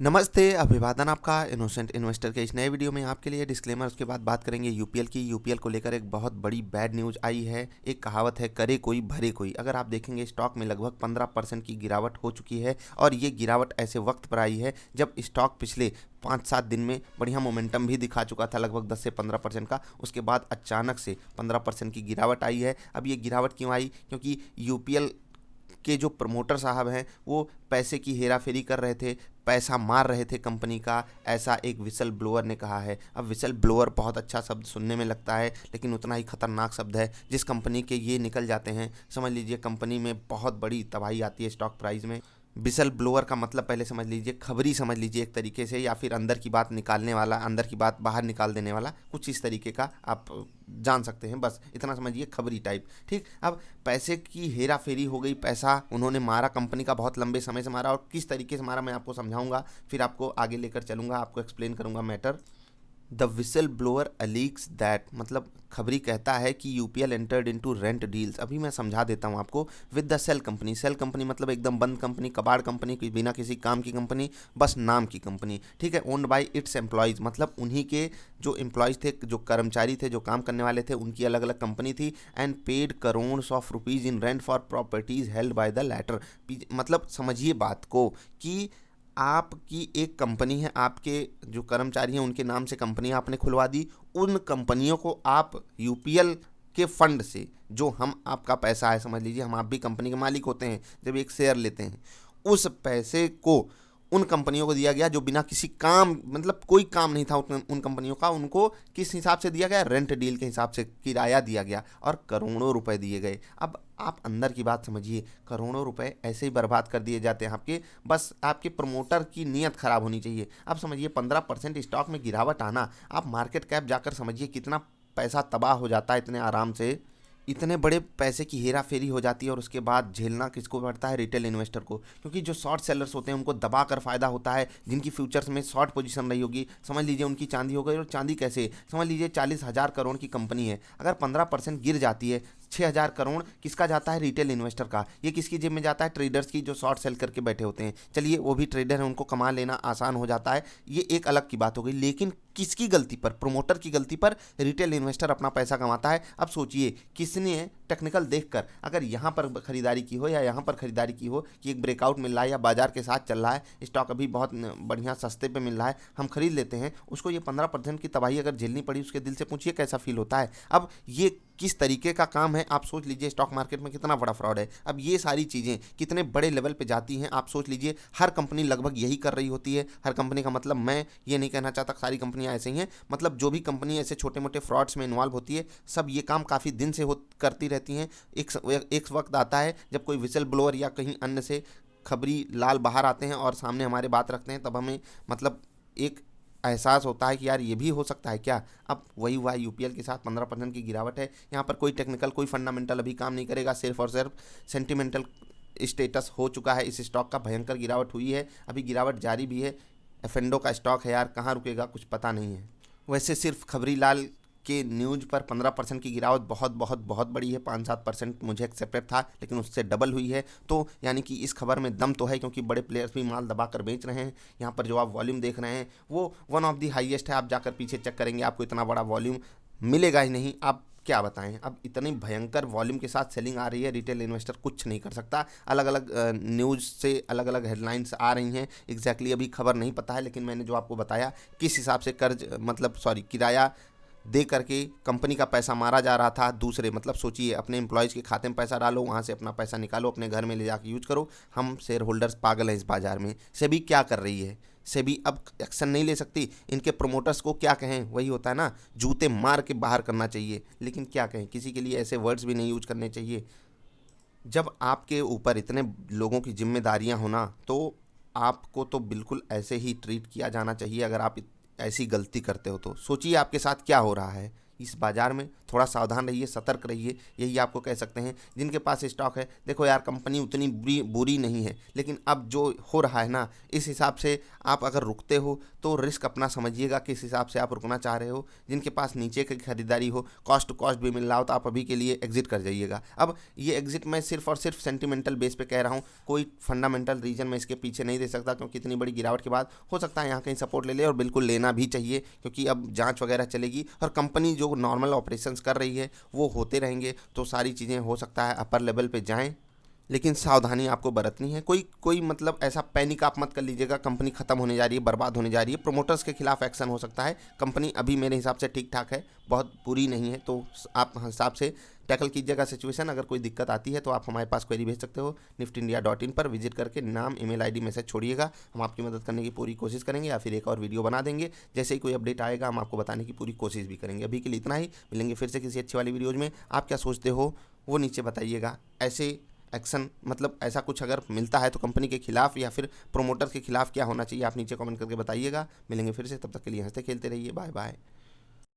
नमस्ते, अभिवादन आपका इनोसेंट इन्वेस्टर के इस नए वीडियो में आपके लिए डिस्क्लेमर। उसके बाद बात करेंगे यूपीएल की। यूपीएल को लेकर एक बहुत बड़ी बैड न्यूज़ आई है। एक कहावत है, करे कोई भरे कोई। अगर आप देखेंगे स्टॉक में लगभग 15% की गिरावट हो चुकी है और ये गिरावट ऐसे वक्त पर आई है जब स्टॉक पिछले 5-7 दिन में बढ़िया मोमेंटम भी दिखा चुका था, लगभग 10 से 15% का। उसके बाद अचानक से 15% की गिरावट आई है। अब ये गिरावट क्यों आई? क्योंकि यूपीएल के जो प्रमोटर साहब हैं वो पैसे की हेरा फेरी कर रहे थे, पैसा मार रहे थे कंपनी का, ऐसा एक विसल ब्लोअर ने कहा है। अब विसल ब्लोअर बहुत अच्छा शब्द सुनने में लगता है, लेकिन उतना ही खतरनाक शब्द है। जिस कंपनी के ये निकल जाते हैं, समझ लीजिए कंपनी में बहुत बड़ी तबाही आती है स्टॉक प्राइस में। विसल ब्लोअर का मतलब पहले समझ लीजिए, खबरी समझ लीजिए एक तरीके से, या फिर अंदर की बात निकालने वाला, अंदर की बात बाहर निकाल देने वाला, कुछ इस तरीके का आप जान सकते हैं। बस इतना समझिए, खबरी टाइप। ठीक। अब पैसे की हेरा फेरी हो गई, पैसा उन्होंने मारा कंपनी का, बहुत लंबे समय से मारा, और किस तरीके से मारा मैं आपको समझाऊंगा, फिर आपको आगे लेकर चलूंगा, आपको एक्सप्लेन करूंगा matter. The whistle blower alleges that, मतलब खबरी कहता है कि UPL entered into rent deals. अभी मैं समझा देता हूँ आपको। With the shell company, shell company मतलब एकदम बंद कंपनी, कबाड़ कंपनी, बिना किसी काम की कंपनी, बस नाम की कंपनी। ठीक है। ओन्ड बाय इट्स एम्प्लॉयज़, मतलब उन्हीं के जो एम्प्लॉयज़ थे, जो कर्मचारी थे, जो काम करने वाले थे, उनकी अलग अलग कंपनी थी। And paid crore of rupees in rent for properties held by the latter. मतलब समझिए बात को कि आपकी एक कंपनी है, आपके जो कर्मचारी हैं उनके नाम से कंपनी आपने खुलवा दी। उन कंपनियों को आप यूपीएल के फंड से, जो हम आपका पैसा है, समझ लीजिए हम आप भी कंपनी के मालिक होते हैं जब एक शेयर लेते हैं, उस पैसे को उन कंपनियों को दिया गया जो बिना किसी काम, मतलब कोई काम नहीं था उन कंपनियों का, उनको किस हिसाब से दिया गया? रेंट डील के हिसाब से किराया दिया गया और करोड़ों रुपए दिए गए। अब आप अंदर की बात समझिए, करोड़ों रुपए ऐसे ही बर्बाद कर दिए जाते हैं आपके, बस आपके प्रमोटर की नीयत खराब होनी चाहिए। अब समझिए 15% स्टॉक में गिरावट आना, आप मार्केट कैप जाकर समझिए कितना पैसा तबाह हो जाता है इतने आराम से। इतने बड़े पैसे की हेरा फेरी हो जाती है और उसके बाद झेलना किसको पड़ता है? रिटेल इन्वेस्टर को। क्योंकि जो शॉर्ट सेलर्स होते हैं उनको दबा कर फायदा होता है, जिनकी फ्यूचर्स में शॉर्ट पोजीशन रही होगी, समझ लीजिए उनकी चांदी हो गई। और चांदी कैसे? समझ लीजिए 40,000 करोड़ की कंपनी है, अगर 15% गिर जाती है, 6,000 करोड़ किसका जाता है? रिटेल इन्वेस्टर का। ये किसकी जेब में जाता है? ट्रेडर्स की, जो शॉर्ट सेल करके बैठे होते हैं। चलिए वो भी ट्रेडर हैं, उनको कमा लेना आसान हो जाता है, ये एक अलग की बात हो गई। लेकिन किसकी गलती पर? प्रमोटर की गलती पर रिटेल इन्वेस्टर अपना पैसा कमाता है। अब सोचिए किसने टेक्निकल देखकर अगर यहाँ पर खरीदारी की हो या यहाँ पर खरीदारी की हो कि एक ब्रेकआउट मिल रहा है या बाजार के साथ चल रहा है, स्टॉक अभी बहुत बढ़िया सस्ते पे मिल रहा है, हम खरीद लेते हैं, उसको ये 15% की तबाही अगर झेलनी पड़ी, उसके दिल से पूछिए कैसा फील होता है। अब ये किस तरीके का काम है, आप सोच लीजिए। स्टॉक मार्केट में कितना बड़ा फ्रॉड है। अब ये सारी चीज़ें कितने बड़े लेवल पे जाती हैं, आप सोच लीजिए। हर कंपनी लगभग यही कर रही होती है। हर कंपनी का मतलब, मैं ये नहीं कहना चाहता सारी कंपनियां ऐसे ही हैं, मतलब जो भी कंपनी ऐसे छोटे मोटे फ्रॉड्स में इन्वॉल्व होती है, सब ये काम काफ़ी दिन से हो करती रहती हैं। एक वक्त आता है जब कोई विसल ब्लोअर या कहीं अन्य से खबरी लाल बाहर आते हैं और सामने हमारे बात रखते हैं, तब हमें मतलब एक एहसास होता है कि यार ये भी हो सकता है क्या। अब वही हुआ है यूपीएल के साथ, 15% की गिरावट है। यहाँ पर कोई टेक्निकल, कोई फंडामेंटल अभी काम नहीं करेगा, सिर्फ और सिर्फ सेंटिमेंटल स्टेटस हो चुका है इस स्टॉक का। भयंकर गिरावट हुई है, अभी गिरावट जारी भी है। एफेंडो का स्टॉक है यार, कहाँ रुकेगा कुछ पता नहीं है। वैसे सिर्फ खबरीलाल के न्यूज़ पर 15% की गिरावट बहुत बहुत बहुत बड़ी है। 5-7% मुझे एक्सेप्टेड था, लेकिन उससे डबल हुई है। तो यानी कि इस खबर में दम तो है, क्योंकि बड़े प्लेयर्स भी माल दबा कर बेच रहे हैं। यहाँ पर जो आप वॉल्यूम देख रहे हैं वो वन ऑफ दी हाईएस्ट है। आप जाकर पीछे चेक करेंगे, आपको इतना बड़ा वॉल्यूम मिलेगा ही नहीं। आप क्या बताएं, अब इतनी भयंकर वॉल्यूम के साथ सेलिंग आ रही है, रिटेल इन्वेस्टर कुछ नहीं कर सकता। अलग अलग न्यूज़ से अलग अलग हेडलाइंस आ रही हैं, एग्जैक्टली अभी खबर नहीं पता है, लेकिन मैंने जो आपको बताया किस हिसाब से कर्ज, मतलब सॉरी, किराया दे करके कंपनी का पैसा मारा जा रहा था। दूसरे, मतलब सोचिए, अपने एम्प्लॉयज़ के खाते में पैसा डालो, वहाँ से अपना पैसा निकालो, अपने घर में ले जाकर यूज करो। हम शेयर होल्डर्स पागल हैं इस बाज़ार में। सेबी क्या कर रही है? सेबी अब एक्शन नहीं ले सकती। इनके प्रोमोटर्स को क्या कहें, वही होता है ना, जूते मार के बाहर करना चाहिए। लेकिन क्या कहें, किसी के लिए ऐसे वर्ड्स भी नहीं यूज करने चाहिए। जब आपके ऊपर इतने लोगों की जिम्मेदारियां होना, तो आपको तो बिल्कुल ऐसे ही ट्रीट किया जाना चाहिए। अगर आप ऐसी गलती करते हो तो सोचिए आपके साथ क्या हो रहा है। इस बाज़ार में थोड़ा सावधान रहिए, सतर्क रहिए, यही आपको कह सकते हैं। जिनके पास स्टॉक है, देखो यार कंपनी उतनी बुरी नहीं है, लेकिन अब जो हो रहा है ना, इस हिसाब से आप अगर रुकते हो तो रिस्क अपना समझिएगा किस हिसाब से आप रुकना चाह रहे हो। जिनके पास नीचे की खरीदारी हो, कॉस्ट टू कॉस्ट भी मिल रहा हो, तो आप अभी के लिए एग्जिट कर जाइएगा। अब ये एग्जिट मैं सिर्फ और सिर्फ सेंटिमेंटल बेस पे कह रहा हूँ, कोई फंडामेंटल रीजन मैं इसके पीछे नहीं दे सकता, क्योंकि इतनी बड़ी गिरावट के बाद हो सकता है यहाँ कहीं सपोर्ट ले ले, और बिल्कुल लेना भी चाहिए, क्योंकि अब जांच वगैरह चलेगी और कंपनी जो नॉर्मल ऑपरेशंस कर रही है वो होते रहेंगे, तो सारी चीज़ें हो सकता है अपर लेवल पे जाएं। लेकिन सावधानी आपको बरतनी है। कोई कोई मतलब ऐसा पैनिक आप मत कर लीजिएगा, कंपनी खत्म होने जा रही है, बर्बाद होने जा रही है। प्रोमोटर्स के खिलाफ एक्शन हो सकता है। कंपनी अभी मेरे हिसाब से ठीक ठाक है, बहुत बुरी नहीं है, तो आप हिसाब से टैकल कीजिएगा सिचुएशन। अगर कोई दिक्कत आती है तो आप हमारे पास क्वेरी भेज सकते हो। niftyindia.in पर विजिट करके नाम, ईमेल आईडी, मैसेज छोड़िएगा, हम आपकी मदद करने की पूरी कोशिश करेंगे, या फिर एक और वीडियो बना देंगे। जैसे ही कोई अपडेट आएगा हम आपको बताने की पूरी कोशिश भी करेंगे। अभी के लिए इतना ही, मिलेंगे फिर से किसी अच्छी वाली वीडियोज़ में। आप क्या सोचते हो वो नीचे बताइएगा। ऐसे एक्शन मतलब ऐसा कुछ अगर मिलता है तो कंपनी के खिलाफ या फिर प्रोमोटर के खिलाफ क्या होना चाहिए, आप नीचे कमेंट करके बताइएगा। मिलेंगे फिर से, तब तक के लिए हंसते खेलते रहिए। Bye bye.